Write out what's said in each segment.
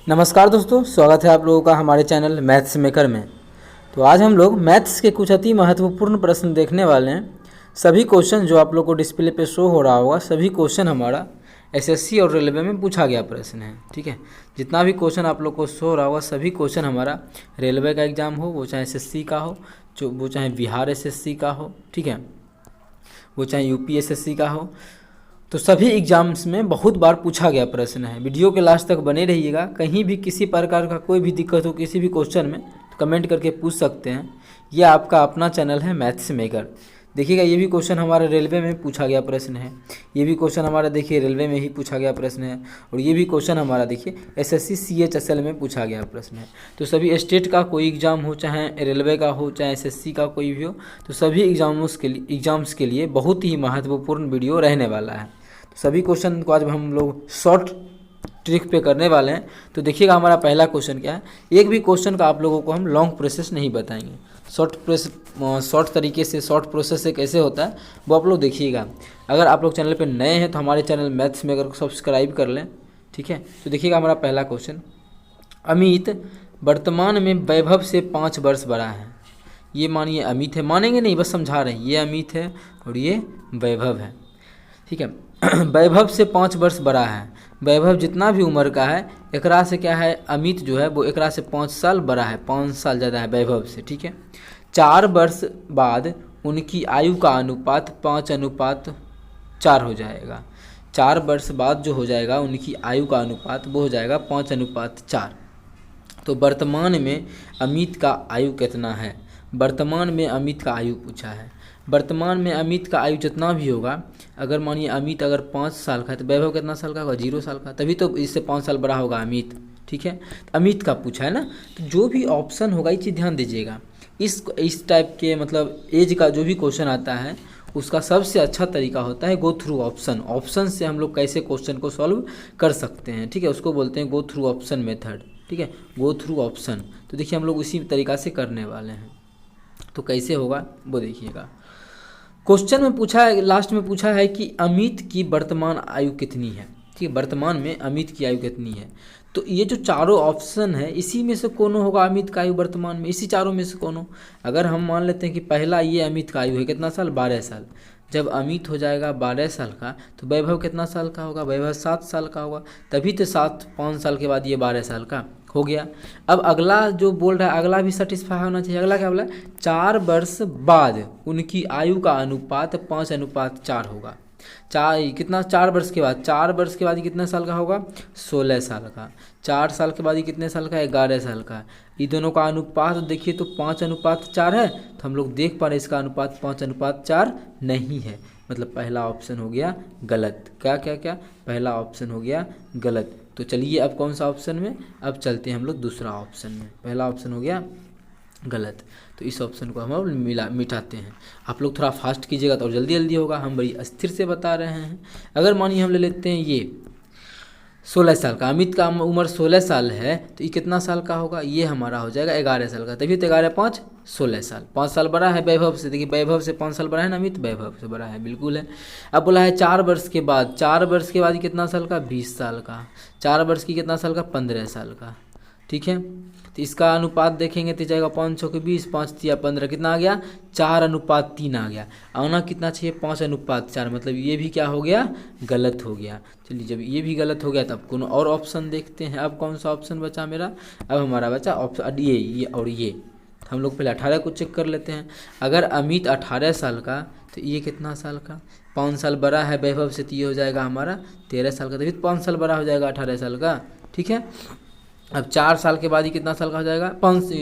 नमस्कार दोस्तों, स्वागत है आप लोगों का हमारे चैनल मैथ्स मेकर में। तो आज हम लोग मैथ्स के कुछ अति महत्वपूर्ण प्रश्न देखने वाले हैं। सभी क्वेश्चन जो आप लोग को डिस्प्ले पे शो हो रहा होगा, सभी क्वेश्चन हमारा एसएससी और रेलवे में पूछा गया प्रश्न है। ठीक है, जितना भी क्वेश्चन आप लोग को शो हो रहा होगा सभी क्वेश्चन हमारा रेलवे का एग्ज़ाम हो, वो चाहे एसएससी का हो, वो चाहे बिहार एसएससी का हो, ठीक है, वो चाहे यूपी एसएससी का हो, तो सभी एग्जाम्स में बहुत बार पूछा गया प्रश्न है। वीडियो के लास्ट तक बने रहिएगा। कहीं भी किसी प्रकार का कोई भी दिक्कत हो किसी भी क्वेश्चन में तो कमेंट करके पूछ सकते हैं। यह आपका अपना चैनल है मैथ्स मेकर। देखिएगा, ये भी क्वेश्चन हमारा रेलवे में पूछा गया प्रश्न है। ये भी क्वेश्चन हमारा देखिए रेलवे में ही पूछा गया प्रश्न है। और ये भी क्वेश्चन हमारा देखिए एसएससी CHSL में पूछा गया प्रश्न है। तो सभी स्टेट का कोई एग्ज़ाम हो, चाहे रेलवे का हो, चाहे एसएससी का कोई भी हो, तो सभी एग्ज़ाम्स के लिए बहुत ही महत्वपूर्ण वीडियो रहने वाला है। तो सभी क्वेश्चन को आज हम लोग शॉर्ट ट्रिक पे करने वाले हैं। तो देखिएगा हमारा पहला क्वेश्चन क्या है। एक भी क्वेश्चन का आप लोगों को हम लॉन्ग प्रोसेस नहीं बताएंगे। शॉर्ट तरीके से, शॉर्ट प्रोसेस से कैसे होता है वो आप लोग देखिएगा। अगर आप लोग चैनल पे नए हैं तो हमारे चैनल मैथ्स मेकर को सब्सक्राइब कर लें। ठीक है, तो देखिएगा हमारा पहला क्वेश्चन। अमित वर्तमान में वैभव से 5 वर्ष बड़ा है। ये मानिए अमित है, मानेंगे नहीं, बस समझा रहे हैं। ये अमित है और ये वैभव है। ठीक है, वैभव से 5 वर्ष बड़ा है। वैभव जितना भी उम्र का है एकरा से क्या है, अमित जो है वो एकरा से 5 साल बड़ा है, 5 साल ज़्यादा है वैभव से। ठीक है, 4 वर्ष बाद उनकी आयु का अनुपात 5:4 हो जाएगा। 4 वर्ष बाद जो हो जाएगा उनकी आयु का अनुपात वो हो जाएगा 5:4। तो वर्तमान में अमित का आयु कितना है। वर्तमान में अमित का आयु पूछा है। वर्तमान में अमित का आयु जितना भी होगा, अगर मानिए अमित अगर 5 साल का है तो वैभव कितना साल का होगा, 0 साल का, तभी तो इससे 5 साल बड़ा होगा अमित। ठीक है, तो अमित का पूछा है ना। तो जो भी ऑप्शन होगा ये चीज़ ध्यान दीजिएगा। इस टाइप के मतलब एज का जो भी क्वेश्चन आता है उसका सबसे अच्छा तरीका होता है गो थ्रू ऑप्शन। ऑप्शन से हम लोग कैसे क्वेश्चन को सॉल्व कर सकते हैं। ठीक है, उसको बोलते हैं गो थ्रू ऑप्शन मेथड। ठीक है, गो थ्रू ऑप्शन। तो देखिए हम लोग उसी तरीक़ा से करने वाले हैं। तो कैसे होगा वो देखिएगा। क्वेश्चन में पूछा है, लास्ट में पूछा है कि अमित की वर्तमान आयु कितनी है। ठीक है, वर्तमान में अमित की आयु कितनी है। तो ये जो चारों ऑप्शन है इसी में से कौन होगा अमित का आयु वर्तमान में, इसी चारों में से कौन। अगर हम मान लेते हैं कि पहला ये अमित का आयु है कितना साल, 12 साल। जब अमित हो जाएगा 12 साल का तो वैभव कितना साल का होगा, वैभव 7 साल का होगा। तभी तो 5 साल के बाद ये 12 साल का हो गया। अब अगला जो बोल रहा है अगला भी सेटिस्फाई होना चाहिए। अगला क्या बोला, 4 वर्ष बाद उनकी आयु का अनुपात 5:4 होगा। कितना, 4 वर्ष के बाद, 4 वर्ष के बाद ये कितने साल का होगा, 16 साल का। 4 साल के बाद ये कितने साल का है, 11 साल का। ये दोनों का अनुपात देखिए तो 5:4 है। तो हम लोग देख पा रहे हैं इसका अनुपात 5:4 नहीं है। मतलब पहला ऑप्शन हो गया गलत। क्या क्या क्या, पहला ऑप्शन हो गया गलत। तो चलिए अब कौन सा ऑप्शन में, अब चलते हैं हम लोग दूसरा ऑप्शन में। पहला ऑप्शन हो गया गलत, तो इस ऑप्शन को हम अब मिटाते हैं। आप लोग थोड़ा फास्ट कीजिएगा तो और जल्दी जल्दी होगा। हम बड़ी अस्थिर से बता रहे हैं। अगर मानिए हम ले लेते हैं ये 16 साल का, अमित का उम्र 16 साल है तो ये कितना साल का होगा, ये हमारा हो जाएगा 11 साल का। तभी तो 11 5 16 साल, 5 साल बड़ा है वैभव से। देखिए वैभव से 5 साल बड़ा है ना, अमित वैभव से बड़ा है, बिल्कुल है। अब बोला है 4 वर्ष के बाद, 4 वर्ष के बाद कितना साल का, 20 साल का। 4 वर्ष की कितना साल का, 15 साल का। ठीक है, तो इसका अनुपात देखेंगे तो जाएगा 5 6 के 20, 5 3 15, कितना आ गया, 4:3 आ गया। आना कितना चाहिए, 5:4। मतलब ये भी क्या हो गया, गलत हो गया। चलिए जब ये भी गलत हो गया तब कौन और ऑप्शन देखते हैं। अब कौन सा ऑप्शन बचा मेरा, अब हमारा बचा ऑप्शन ये और ये। हम लोग पहले 18 को चेक कर लेते हैं। अगर अमित 18 साल का तो ये कितना साल का, 5 साल बड़ा है वैभव से, तो ये हो जाएगा हमारा 13 साल का। तभी 5 साल बड़ा हो जाएगा 18 साल का। ठीक है, अब 4 साल के बाद ये कितना साल का हो जाएगा,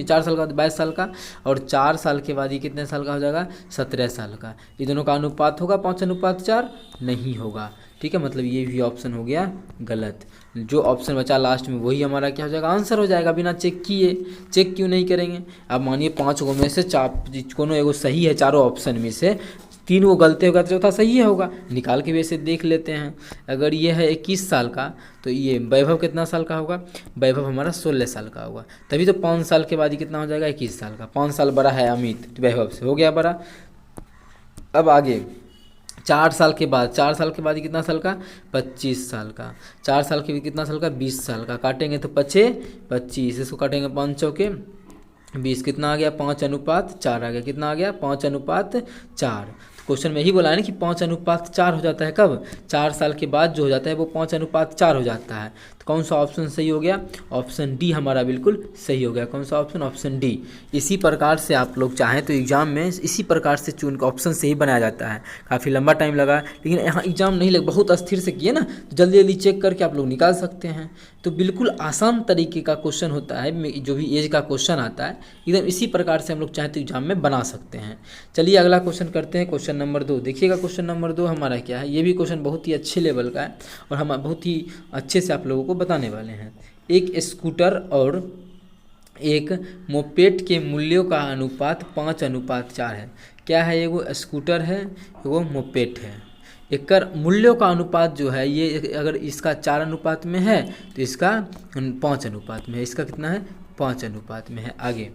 4 साल का 22 साल का। और 4 साल के बाद ये कितने साल का हो जाएगा, 17 साल का। ये दोनों का अनुपात होगा 5:4 नहीं होगा। ठीक है, मतलब ये भी ऑप्शन हो गया गलत। जो ऑप्शन बचा लास्ट में वही हमारा क्या हो जाएगा, आंसर हो जाएगा बिना चेक किए। चेक क्यों नहीं करेंगे। अब मानिए 5 गो में से 4 कोनो एगो सही है, चारों ऑप्शन में से 3 वो गलती होगा तो चौथा सही होगा। निकाल के भी ऐसे देख लेते हैं। अगर ये है 21 साल का तो ये वैभव कितना साल का होगा, वैभव हमारा 16 साल का होगा। तभी तो 5 साल के बाद ये कितना हो जाएगा, 21 साल का। 5 साल बड़ा है अमित वैभव से, हो गया बड़ा। अब आगे 4 साल के बाद, 4 साल के बाद ये कितना साल का, 25 साल का। 4 साल के बाद कितना साल का, 20 साल का। काटेंगे तो 25, इसको काटेंगे 5 चौके 20, कितना आ गया, 5:4 आ गया। कितना आ गया, 5:4। क्वेश्चन में ही बोला है ना कि 5:4 हो जाता है कब, 4 साल के बाद जो हो जाता है वो 5:4 हो जाता है। तो कौन सा ऑप्शन सही हो गया, ऑप्शन डी हमारा बिल्कुल सही हो गया। कौन सा ऑप्शन, ऑप्शन डी। इसी प्रकार से आप लोग चाहें तो एग्जाम में इसी प्रकार से चुन के ऑप्शन से ही बनाया जाता है। काफ़ी लंबा टाइम लगा, लेकिन यहाँ एग्जाम नहीं लग, बहुत अस्थिर से किए ना, तो जल्दी जल्दी चेक करके आप लोग निकाल सकते हैं। तो बिल्कुल आसान तरीके का क्वेश्चन होता है, जो भी एज का क्वेश्चन आता है एकदम इसी प्रकार से हम लोग चाहें तो एग्जाम में बना सकते हैं। चलिए अगला क्वेश्चन करते हैं, क्वेश्चन नंबर 2। देखिएगा क्वेश्चन नंबर 2 हमारा क्या है। ये भी क्वेश्चन बहुत ही अच्छे लेवल का है और हम बहुत ही अच्छे से आप लोगों को बताने वाले हैं। एक स्कूटर और एक मोपेड के मूल्यों का अनुपात 5:4 है। क्या है, एगो स्कूटर है, एगो मोपेड है। एकर मूल्यों का अनुपात जो है ये, अगर इसका 4 अनुपात में है तो इसका 5 अनुपात में है। इसका कितना है, 5 अनुपात में है। आगे,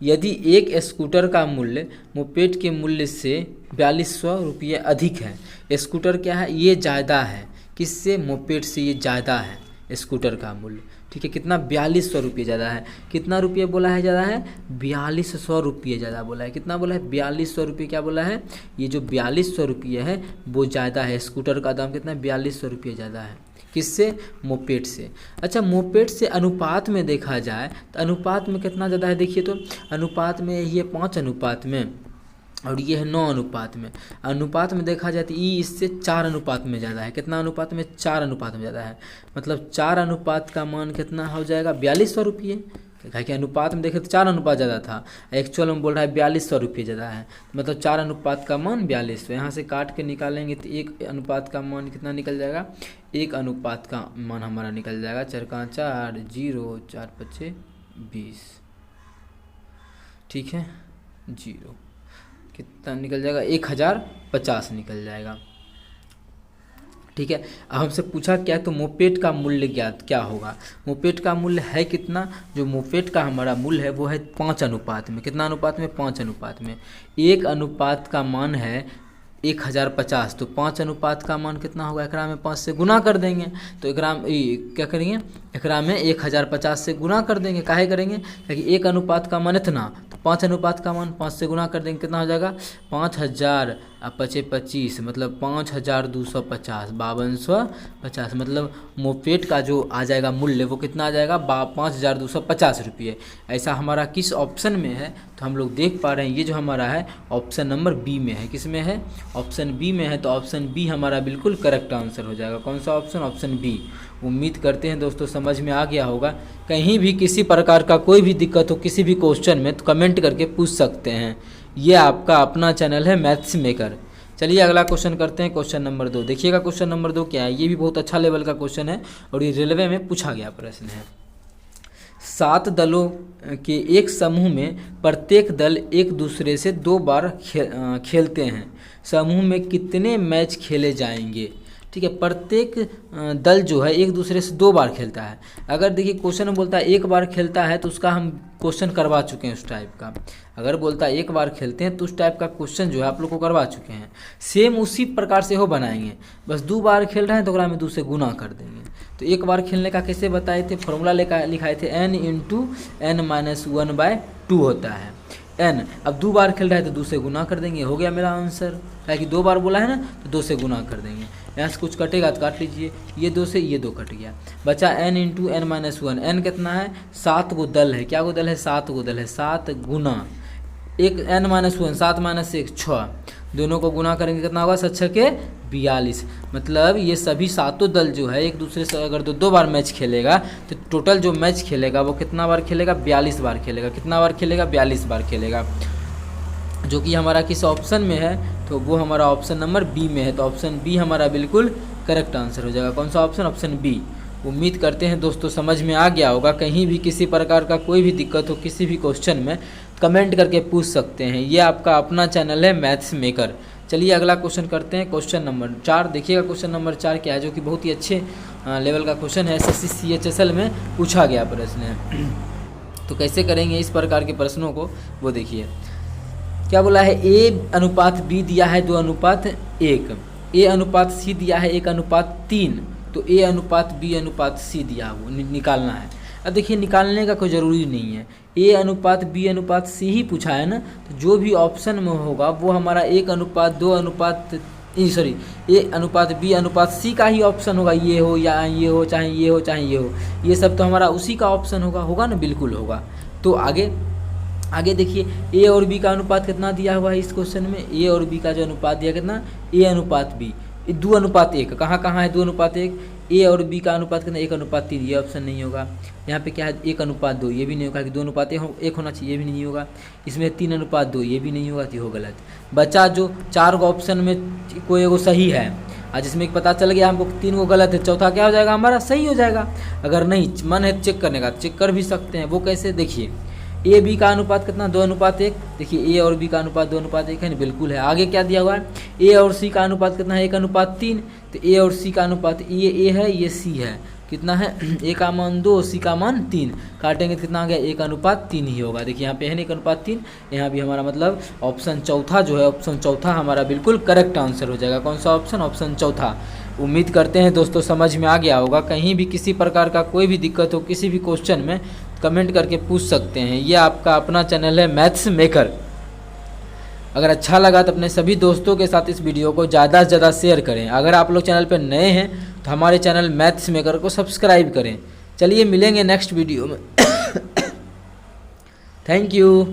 यदि एक स्कूटर का मूल्य मोपेड के मूल्य से 4200 रुपये अधिक है। स्कूटर क्या है, ये ज़्यादा है, किससे, मोपेड से ये ज़्यादा है स्कूटर का मूल्य। ठीक है, कितना, 4200 रुपये ज़्यादा है। कितना रुपये बोला है ज़्यादा है, 4200 रुपये ज़्यादा बोला है। कितना बोला है, 4200 रुपये। क्या बोला है, ये जो 4200 रुपये है वो ज़्यादा है। स्कूटर का दाम कितना है, 4200 रुपये ज़्यादा है। किससे, मोपेड से। अच्छा, मोपेड से अनुपात में देखा जाए तो अनुपात में कितना ज़्यादा है, देखिए तो अनुपात में ये 5 अनुपात में और ये है 9 अनुपात में। अनुपात में देखा जाए तो ई इससे 4 अनुपात में ज़्यादा है। कितना अनुपात में, 4 अनुपात में ज़्यादा है। मतलब 4 अनुपात का मान कितना हो जाएगा, 4200 रुपये। क्या कि अनुपात में देखें तो 4 अनुपात ज़्यादा था, एक्चुअल में बोल रहा है 4200 रुपये ज़्यादा है। मतलब 4 अनुपात का मान 4200। यहाँ से काट के निकालेंगे तो 1 अनुपात का मान कितना निकल जाएगा, 1 अनुपात का मान हमारा निकल जाएगा 4 का 4, 0, 4 5 20। ठीक है, 0 कितना निकल जाएगा, 1050 निकल जाएगा। ठीक है, अब हमसे पूछा क्या, तो मोपेड का मूल्य ज्ञात क्या होगा। मोपेड का मूल्य है कितना, जो मोपेड का हमारा मूल्य है वो है 5 अनुपात में। कितना अनुपात में, 5 अनुपात में। 1 अनुपात का मान है 1050, तो 5 अनुपात का मान कितना होगा, एकरा में 5 से गुना कर देंगे। तो एकरा में क्या करेंगे, एकरा में 1050 से गुना कर देंगे। काहे करेंगे, क्योंकि 1 अनुपात का मान इतना, तो 5 अनुपात का मान 5 से गुना कर देंगे। कितना हो जाएगा, 5000 और 5 25, मतलब 5250, 5250। मतलब मोपेड का जो आ जाएगा मूल्य वो कितना आ जाएगा, 5250 रुपये। ऐसा हमारा किस ऑप्शन में है, तो हम लोग देख पा रहे हैं ये जो हमारा है ऑप्शन नंबर बी में है। किस में है, ऑप्शन बी में है। तो ऑप्शन बी हमारा बिल्कुल करेक्ट आंसर हो जाएगा। कौन सा ऑप्शन, ऑप्शन बी। उम्मीद करते हैं दोस्तों समझ में आ गया होगा। कहीं भी किसी प्रकार का कोई भी दिक्कत हो किसी भी क्वेश्चन में तो कमेंट करके पूछ सकते हैं। ये आपका अपना चैनल है मैथ्स मेकर। चलिए अगला क्वेश्चन करते हैं, क्वेश्चन नंबर 2। देखिएगा क्वेश्चन नंबर 2 क्या है। ये भी बहुत अच्छा लेवल का क्वेश्चन है और ये रेलवे में पूछा गया प्रश्न है। 7 दलों के एक समूह में प्रत्येक दल एक दूसरे से 2 बार खेलते हैं। समूह में कितने मैच खेले जाएंगे। ठीक है, प्रत्येक दल जो है एक दूसरे से 2 बार खेलता है। अगर देखिए क्वेश्चन में बोलता है 1 बार खेलता है तो उसका हम क्वेश्चन करवा चुके हैं उस टाइप का। अगर बोलता है 1 बार खेलते हैं तो उस टाइप का क्वेश्चन जो है आप लोग को करवा चुके हैं। सेम उसी प्रकार से हो बनाएंगे, बस 2 बार खेल रहे हैं तो में 2 से गुना कर देंगे। तो 1 बार खेलने का कैसे बताए थे, फॉर्मूला लिखाए थे n × n-1/2 होता है n। अब 2 बार खेल रहा है तो 2 से गुना कर देंगे, हो गया मेरा आंसर। कि 2 बार बोला है ना तो 2 से गुना कर देंगे। यहाँ से कुछ कटेगा तो काट लीजिए, ये 2 से ये 2 कट गया, बचा n × n-1। n कितना है, 7 गो दल है। क्या गो दल है, 7 गो दल है। 7 गुना 1 n-1, 7 - 1 6, दोनों को गुना करेंगे कितना होगा, 7 × 6 = 42। मतलब ये सभी 7 दल जो है एक दूसरे से अगर 2 बार मैच खेलेगा तो टोटल जो मैच खेलेगा वो कितना बार खेलेगा, 42 बार खेलेगा। कितना बार खेलेगा, 42 बार खेलेगा। जो कि हमारा किस ऑप्शन में है, तो वो हमारा ऑप्शन नंबर बी में है। तो ऑप्शन बी हमारा बिल्कुल करेक्ट आंसर हो जाएगा। कौन सा ऑप्शन, ऑप्शन बी। उम्मीद करते हैं दोस्तों समझ में आ गया होगा। कहीं भी किसी प्रकार का कोई भी दिक्कत हो किसी भी क्वेश्चन में कमेंट करके पूछ सकते हैं। ये आपका अपना चैनल है मैथ्स मेकर। चलिए अगला क्वेश्चन करते हैं, क्वेश्चन नंबर 4। देखिएगा क्वेश्चन नंबर 4 क्या है, जो कि बहुत ही अच्छे लेवल का क्वेश्चन है। SSC CHSL में पूछा गया प्रश्न है। तो कैसे करेंगे इस प्रकार के प्रश्नों को, वो देखिए क्या बोला है। A/B दिया है 2:1। A अनुपात C दिया है 1:3, तो A अनुपात B अनुपात C दिया है, वो निकालना है। अब देखिए निकालने का कोई ज़रूरी नहीं है, A अनुपात B अनुपात C ही पूछा है ना, तो जो भी ऑप्शन में होगा वो हमारा 1:2 अनुपात सॉरी A अनुपात B अनुपात C का ही ऑप्शन होगा, ये हो या ये हो, चाहे ये हो चाहे ये हो, ये सब तो हमारा उसी का ऑप्शन होगा ना, बिल्कुल होगा। तो आगे देखिए A और B का अनुपात कितना दिया हुआ है इस क्वेश्चन में, A और B का जो अनुपात दिया कितना, A अनुपात B 2:1, कहाँ है 2:1, A और B का अनुपात कितना 1:3, ये ऑप्शन नहीं होगा। यहाँ पे क्या है 1:2, ये भी नहीं होगा कि 2:1 होना चाहिए, ये भी नहीं होगा। इसमें 3:2, ये भी नहीं होगा, तो हो गलत। बचा जो 4 गो ऑप्शन में कोई एगो सही है, आज इसमें पता चल गया हमको 3 गो गलत है, चौथा क्या हो जाएगा हमारा सही हो जाएगा। अगर नहीं मन है चेक करने का, चेक कर भी सकते हैं। वो कैसे, देखिए A B का अनुपात कितना 2:1, देखिए A और B का अनुपात 2:1 है ना, बिल्कुल है। आगे क्या दिया हुआ है, A और C का अनुपात कितना है 1:3, तो A और C का अनुपात, ये A है ये C है, कितना है A का मान 2, C का मान 3, काटेंगे तो कितना आ गया 1:3 ही होगा। देखिए यहाँ पे है ना 1:3, यहाँ भी हमारा मतलब ऑप्शन चौथा जो है, ऑप्शन चौथा हमारा बिल्कुल करेक्ट आंसर हो जाएगा। कौन सा ऑप्शन, ऑप्शन चौथा। उम्मीद करते हैं दोस्तों समझ में आ गया होगा। कहीं भी किसी प्रकार का कोई भी दिक्कत हो किसी भी क्वेश्चन में, कमेंट करके पूछ सकते हैं। ये आपका अपना चैनल है मैथ्स मेकर। अगर अच्छा लगा तो अपने सभी दोस्तों के साथ इस वीडियो को ज़्यादा से ज़्यादा शेयर करें। अगर आप लोग चैनल पर नए हैं तो हमारे चैनल मैथ्स मेकर को सब्सक्राइब करें। चलिए मिलेंगे नेक्स्ट वीडियो में। Thank you.